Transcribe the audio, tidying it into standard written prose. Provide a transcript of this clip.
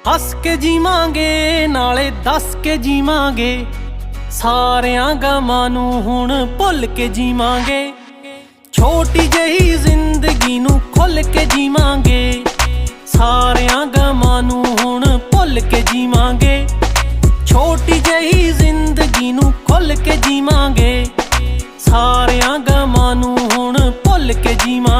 हस के जीवांगे नाले दस के जीवांगे, सारियां गमां नूं हुण भुल के जीवांगे। छोटी जही जिंदगी नूं खुल के जीवांगे, सारियां गमां नूं हुण भुल के जीवांगे। छोटी जही जिंदगी नूं खुल के जीवांगे, सारियां गमां नूं हुण भुल के जीवांगे।